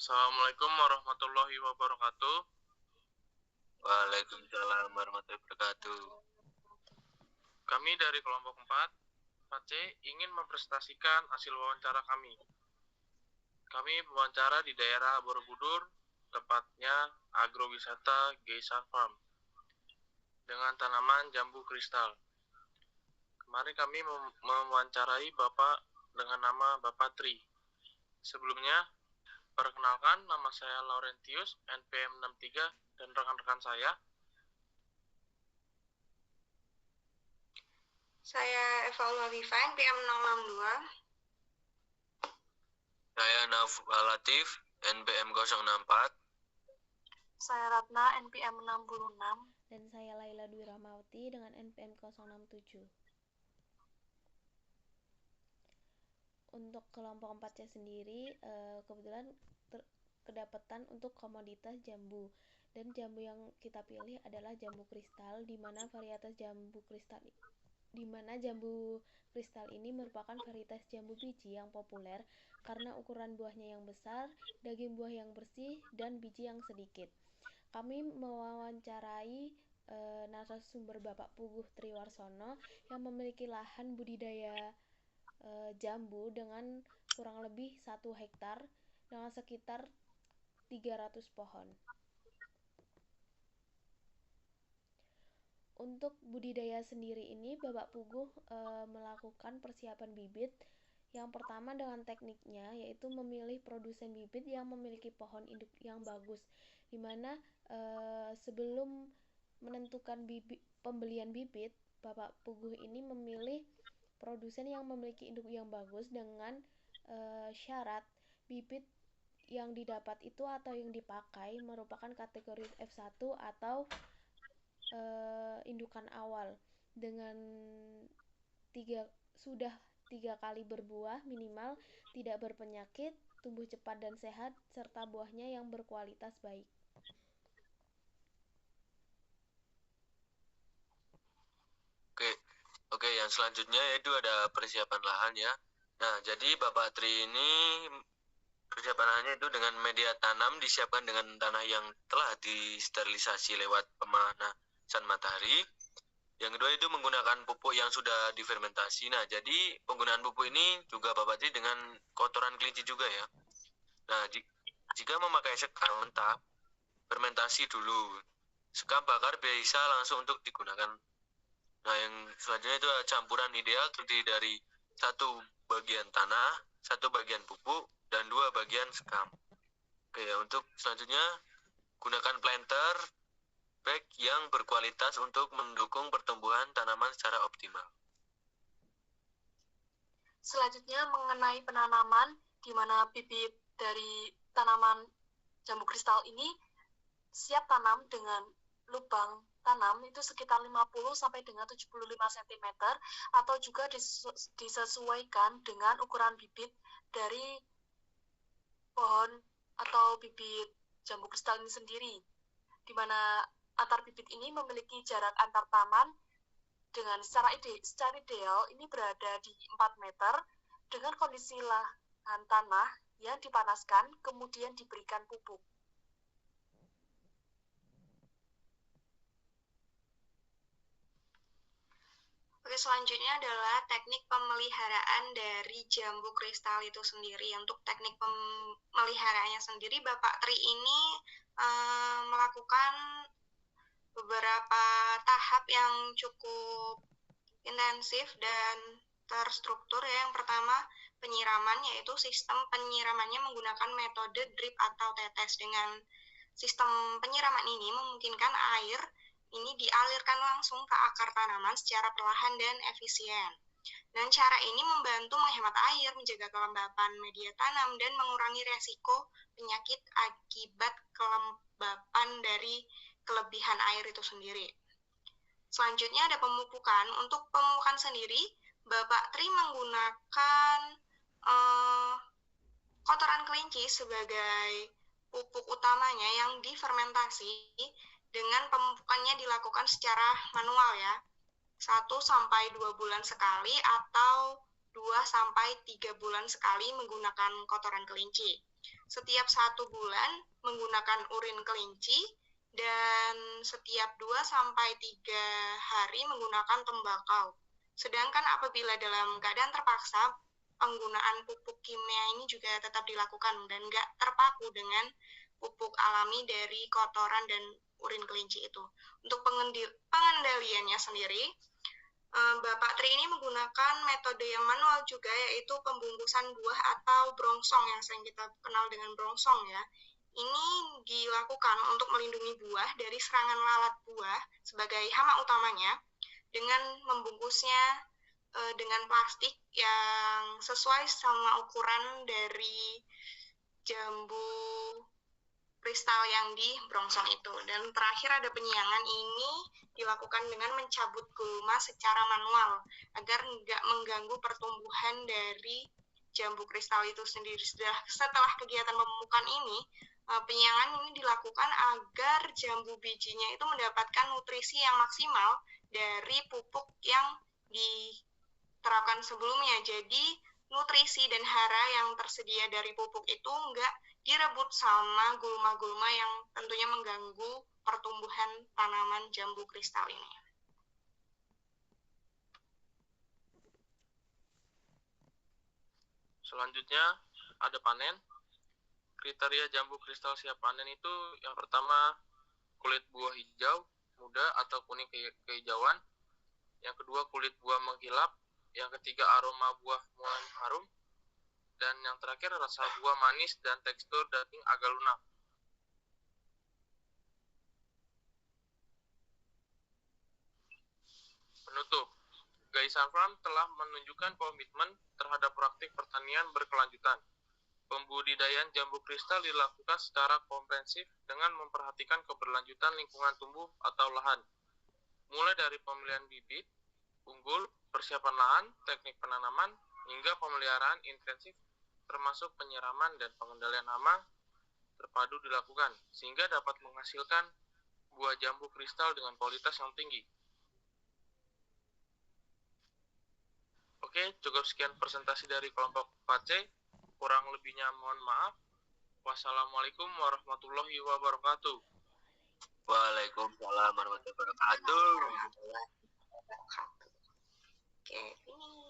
Assalamualaikum warahmatullahi wabarakatuh. Waalaikumsalam warahmatullahi wabarakatuh. Kami dari kelompok 4C ingin mempresentasikan hasil wawancara kami. Kami wawancara di daerah Borobudur, tepatnya agrowisata Geisha Farm, dengan tanaman jambu kristal. Kemarin kami mewawancarai Bapak dengan nama Bapak Tri. Sebelumnya, perkenalkan, nama saya Laurentius, NPM 63, dan rekan-rekan saya. Saya Eva Ulwaviva, NPM 062. Saya Naufal Latif, NPM 064. Saya Ratna, NPM 66. Dan saya Laila Dwi Rahmawati dengan NPM 067. Untuk kelompok 4C sendiri, kebetulan kedapatan untuk komoditas jambu. Dan jambu yang kita pilih adalah jambu kristal, di mana jambu kristal ini merupakan varietas jambu biji yang populer karena ukuran buahnya yang besar, daging buah yang bersih, dan biji yang sedikit. Kami mewawancarai narasumber Bapak Puguh Triwarsono yang memiliki lahan budidaya jambu dengan kurang lebih 1 hektar dengan sekitar 300 pohon. Untuk budidaya sendiri ini, Bapak Puguh melakukan persiapan bibit. Yang pertama dengan tekniknya, yaitu memilih produsen bibit yang memiliki pohon induk yang bagus, di mana sebelum menentukan pembelian bibit, Bapak Puguh ini memilih produsen yang memiliki induk yang bagus dengan syarat bibit yang didapat itu atau yang dipakai merupakan kategori F1 atau indukan awal dengan 3 kali berbuah minimal, tidak berpenyakit, tumbuh cepat dan sehat, serta buahnya yang berkualitas baik. Oke, yang selanjutnya yaitu ada persiapan lahan ya. Nah, jadi Bapak Tri ini persiapan lahannya itu dengan media tanam disiapkan dengan tanah yang telah disterilisasi lewat pemanasan matahari. Yang kedua itu menggunakan pupuk yang sudah difermentasi. Nah, jadi penggunaan pupuk ini juga Bapak Tri dengan kotoran kelinci juga ya. Nah, jika memakai sekam mentah, fermentasi dulu. Sekam bakar bisa langsung untuk digunakan. Nah, yang selanjutnya itu campuran ideal terdiri dari 1 bagian tanah, 1 bagian pupuk, dan 2 bagian sekam. Oke, untuk selanjutnya gunakan planter bag yang berkualitas untuk mendukung pertumbuhan tanaman secara optimal. Selanjutnya mengenai penanaman, di mana bibit dari tanaman jambu kristal ini siap tanam dengan lubang tanam itu sekitar 50 sampai dengan 75 cm atau juga disesuaikan dengan ukuran bibit dari pohon atau bibit jambu kristal ini sendiri, di mana antar bibit ini memiliki jarak antar taman dengan secara ideal ini berada di 4 meter dengan kondisi lahan tanah yang dipanaskan kemudian diberikan pupuk. Oke, selanjutnya adalah teknik pemeliharaan dari jambu kristal itu sendiri. Untuk teknik pemeliharaannya sendiri, Bapak Tri ini melakukan beberapa tahap yang cukup intensif dan terstruktur ya. Yang pertama, penyiraman, yaitu sistem penyiramannya menggunakan metode drip atau tetes. Dengan sistem penyiraman ini memungkinkan air ini dialirkan langsung ke akar tanaman secara perlahan dan efisien. Dan cara ini membantu menghemat air, menjaga kelembapan media tanam, dan mengurangi resiko penyakit akibat kelembapan dari kelebihan air itu sendiri. Selanjutnya ada pemupukan. Untuk pemupukan sendiri, Bapak Tri menggunakan kotoran kelinci sebagai pupuk utamanya yang difermentasi, dengan pemupukannya dilakukan secara manual ya, 1-2 bulan sekali atau 2-3 bulan sekali menggunakan kotoran kelinci. setiap 1 bulan menggunakan urin kelinci, dan setiap 2-3 hari menggunakan tembakau. Sedangkan apabila dalam keadaan terpaksa, penggunaan pupuk kimia ini juga tetap dilakukan dan nggak terpaku dengan pupuk alami dari kotoran dan urin kelinci itu. Untuk pengendaliannya sendiri, Bapak Tri ini menggunakan metode yang manual juga, yaitu pembungkusan buah atau brongsong yang sering kita kenal dengan brongsong ya. Ini dilakukan untuk melindungi buah dari serangan lalat buah sebagai hama utamanya dengan membungkusnya dengan plastik yang sesuai sama ukuran dari jambu kristal yang di brongsong itu. Dan terakhir ada penyiangan, ini dilakukan dengan mencabut gulma secara manual agar nggak mengganggu pertumbuhan dari jambu kristal itu sendiri. Setelah kegiatan pemupukan ini, penyiangan ini dilakukan agar jambu bijinya itu mendapatkan nutrisi yang maksimal dari pupuk yang diterapkan sebelumnya. Jadi nutrisi dan hara yang tersedia dari pupuk itu nggak direbut sama gulma-gulma yang tentunya mengganggu pertumbuhan tanaman jambu kristal ini. Selanjutnya ada panen. Kriteria jambu kristal siap panen itu yang pertama kulit buah hijau, muda atau kuning kehijauan. Yang kedua kulit buah menghilap. Yang ketiga aroma buah mulai harum. Dan yang terakhir rasa buah manis dan tekstur daging agak lunak. Penutup, Gaishan Farm telah menunjukkan komitmen terhadap praktik pertanian berkelanjutan. Pembudidayaan jambu kristal dilakukan secara komprehensif dengan memperhatikan keberlanjutan lingkungan tumbuh atau lahan, mulai dari pemilihan bibit unggul, persiapan lahan, teknik penanaman, hingga pemeliharaan intensif termasuk penyiraman dan pengendalian hama terpadu dilakukan, sehingga dapat menghasilkan buah jambu kristal dengan kualitas yang tinggi. Oke, cukup sekian presentasi dari kelompok 4C. Kurang lebihnya mohon maaf. Wassalamualaikum warahmatullahi wabarakatuh. Waalaikumsalam warahmatullahi wabarakatuh. Oke, ini